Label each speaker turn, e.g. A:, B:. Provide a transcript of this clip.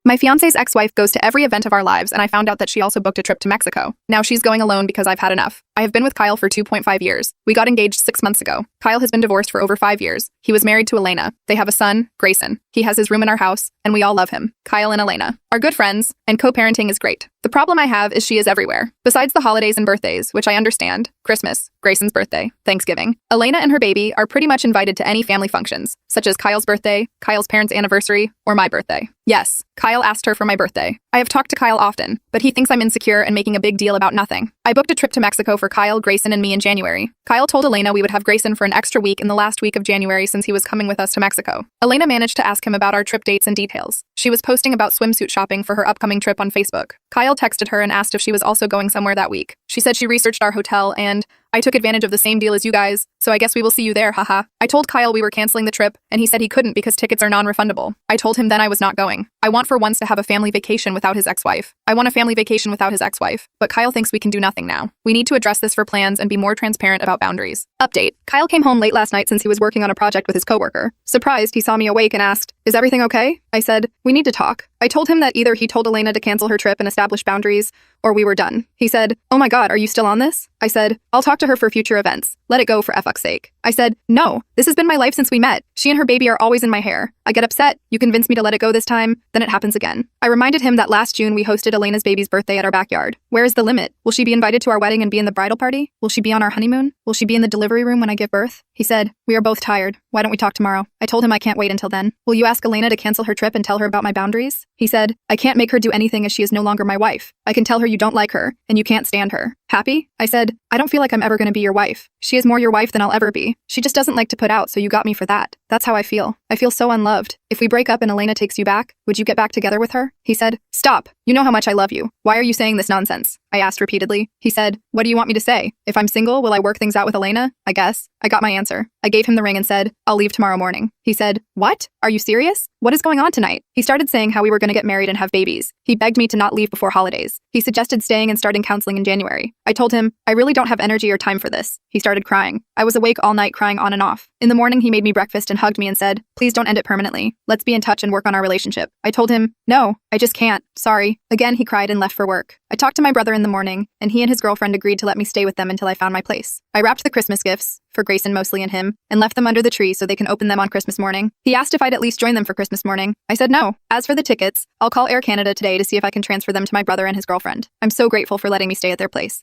A: My fiance's ex-wife goes to every event of our lives, and I found out that she also booked a trip to Mexico. Now she's going alone because I've had enough. I have been with Kyle for 2.5 years. We got engaged 6 months ago. Kyle has been divorced for over 5 years. He was married to Elena. They have a son, Grayson. He has his room in our house, and we all love him. Kyle and Elena are good friends, and co-parenting is great. The problem I have is she is everywhere. Besides the holidays and birthdays, which I understand, Christmas, Grayson's birthday, Thanksgiving, Elena and her baby are pretty much invited to any family functions, such as Kyle's birthday, Kyle's parents' anniversary, or my birthday. Yes, Kyle asked her for my birthday. I have talked to Kyle often, but he thinks I'm insecure and making a big deal about nothing. I booked a trip to Mexico for Kyle, Grayson, and me in January. Kyle told Elena we would have Grayson for an extra week in the last week of January since he was coming with us to Mexico. Elena managed to ask him about our trip dates and details. She was posting about swimsuit shopping for her upcoming trip on Facebook. Kyle texted her and asked if she was also going somewhere that week. She said she researched our hotel and I took advantage of the same deal as you guys, so I guess we will see you there, haha. I told Kyle we were canceling the trip, and he said he couldn't because tickets are non-refundable. I told him then I was not going. I want for once to have a family vacation without his ex-wife. I want a family vacation without his ex-wife, but Kyle thinks we can do nothing now. We need to address this for plans and be more transparent about boundaries. Update. Kyle came home late last night since he was working on a project with his coworker. Surprised, he saw me awake and asked, "Is everything okay?" I said, "We need to talk." I told him that either he told Elena to cancel her trip and establish boundaries, or we were done. He said, "Oh my god, are you still on this?" I said, "I'll talk to her for future events. Let it go for fuck's sake." I said, "No, this has been my life since we met. She and her baby are always in my hair. I get upset, you convince me to let it go this time, then it happens again." I reminded him that last June we hosted Elena's baby's birthday at our backyard. Where is the limit? Will she be invited to our wedding and be in the bridal party? Will she be on our honeymoon? Will she be in the delivery room when I give birth? He said, "We are both tired. Why don't we talk tomorrow?" I told him I can't wait until then. "Will you ask Elena to cancel her trip and tell her about my boundaries?" He said, "I can't make her do anything as she is no longer my wife. I can tell her you don't like her, and you can't stand her. Happy?" I said, "I don't feel like I'm ever going to be your wife. She is more your wife than I'll ever be. She just doesn't like to put out, so you got me for that. That's how I feel. I feel so unloved. If we break up and Elena takes you back, would you get back together with her?" He said, "Stop. You know how much I love you. Why are you saying this nonsense?" I asked repeatedly. He said, "What do you want me to say? If I'm single, will I work things out with Elena? I guess." I got my answer. I gave him the ring and said, "I'll leave tomorrow morning." He said, "What? Are you serious? What is going on tonight?" He started saying how we were going to get married and have babies. He begged me to not leave before holidays. He suggested staying and starting counseling in January. I told him, "I really don't have energy or time for this." He started crying. I was awake all night crying on and off. In the morning, he made me breakfast and hugged me and said, "Please don't end it permanently. Let's be in touch and work on our relationship." I told him, "No, I just can't. Sorry." Again, he cried and left for work. I talked to my brother in the morning, and he and his girlfriend agreed to let me stay with them until I found my place. I wrapped the Christmas gifts, for Grayson mostly and him, and left them under the tree so they can open them on Christmas morning. He asked if I'd at least join them for Christmas morning. I said no. As for the tickets, I'll call Air Canada today to see if I can transfer them to my brother and his girlfriend. I'm so grateful for letting me stay at their place.